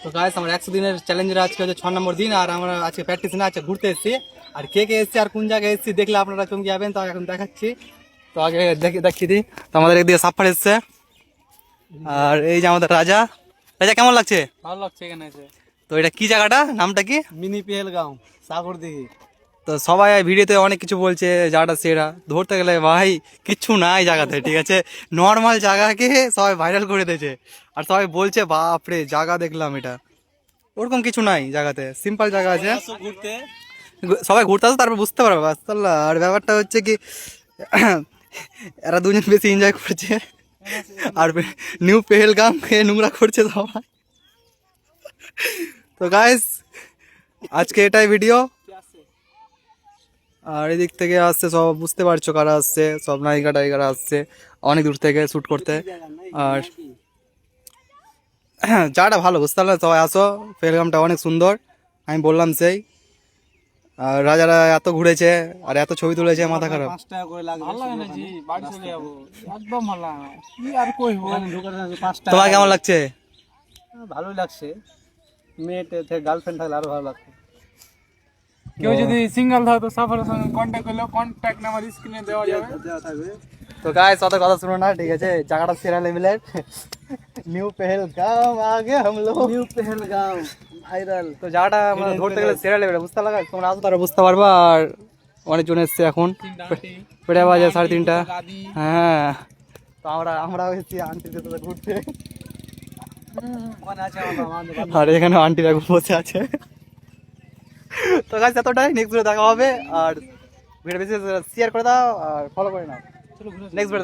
তো গাইস আমার 100 দিনের চ্যালেঞ্জের আজকে হচ্ছে 6 নম্বর দিন, আর আমরা আজকে প্র্যাকটিস না আছে ঘুরতে এসেছি। আর কে কে এসেছি আর কোন জায়গায় এসেছি দেখলে আপনারা চমকে যাবেন, তো এখন দেখাচ্ছি। তো আগে দেখিয়ে দিই। তো আমাদের এদিকে সাফার এসছে, আর এই যে আমাদের রাজা। রাজা কেমন লাগছে? ভালো লাগছে এখানে এসে। তো এটা কি জায়গাটা, নামটা কি? মিনি পেহেলগাঁও, সাগর দিঘি। তো সবাই ভিডিওতে অনেক কিছু বলছে জায়গাটা সেরা, ধরতে গেলে ভাই কিচ্ছু নাই জায়গাতে, ঠিক আছে? নর্মাল জায়গাকে সবাই ভাইরাল করে দিয়েছে, আর সবাই বলছে বাপরে জায়গা দেখলাম এটা। ওরকম কিছু নাই জায়গাতে, সিম্পল জায়গা আছে। ঘুরতে সবাই ঘুরতে আসে তারপর বুঝতে পারবে আস্তাল্লাহ। আর ব্যাপারটা হচ্ছে কি এরা দুজন বেশি এনজয় করছে, আর নিউ পেহেলগাম খেয়ে নোংরা করছে সবাই। তো গাইস আজকে এটাই ভিডিও। আর এদিক থেকে আসছে সব, বুঝতে পারছো কারা আসছে, সব নায়িকা টাইকারা আসছে অনেক দূর থেকে শ্যুট করতে। আর জায়গাটা ভালো, বুঝতে পারলে? সবাই আসো, পেহেলগামটা অনেক সুন্দর, আমি বললাম সেই। আর রাজারা এত ঘুরেছে আর এত ছবি তুলেছে, মাথা খারাপ। 5 টাকা করে লাগবে। ভালো লাগে না জি, বাড়ি চলে যাবো। একদম ভালো লাগে না। কি আর কইবো, ঢোকার 5 টাকা। তোমার কেমন লাগছে? ভালোই লাগছে। মেয়েতে থেকে গার্লফ্রেন্ড থাকলে আরো ভালো লাগতো। কেউ যদি সিঙ্গেল থাকে তো সাফারের সঙ্গে কন্ট্যাক্ট করলে কন্ট্যাক্ট নাম্বার স্ক্রিনে দেওয়া যাবে, দেওয়া থাকবে। তো গাইস অত কথা শুনো না, ঠিক আছে? জায়গাটা সেরা লেভেলের, নিউ পেহেলগাম আগে হাম লোগ। New Pahalgam viral. তো জায়গাটা আমরা ধরতে গেলে সেরা লেভেলের, বুঝতে লাগা? তোমরা আসো তারা বুঝতে পারবা। আর অনেকজন এসছে এখন, পেটে বাজে 3:30। হ্যাঁ, তো আমরা এসেছি আন্টিদের সাথে ঘুরতে। ওখানে আছে আমাদের আর এখানে আন্টিরা বসে আছে। তো গাইস এতটাই, নেক্সট ভিডিও দেখা হবে। আর ভিডিও বেশি শেয়ার করে দাও আর ফলো করে নাও। Next video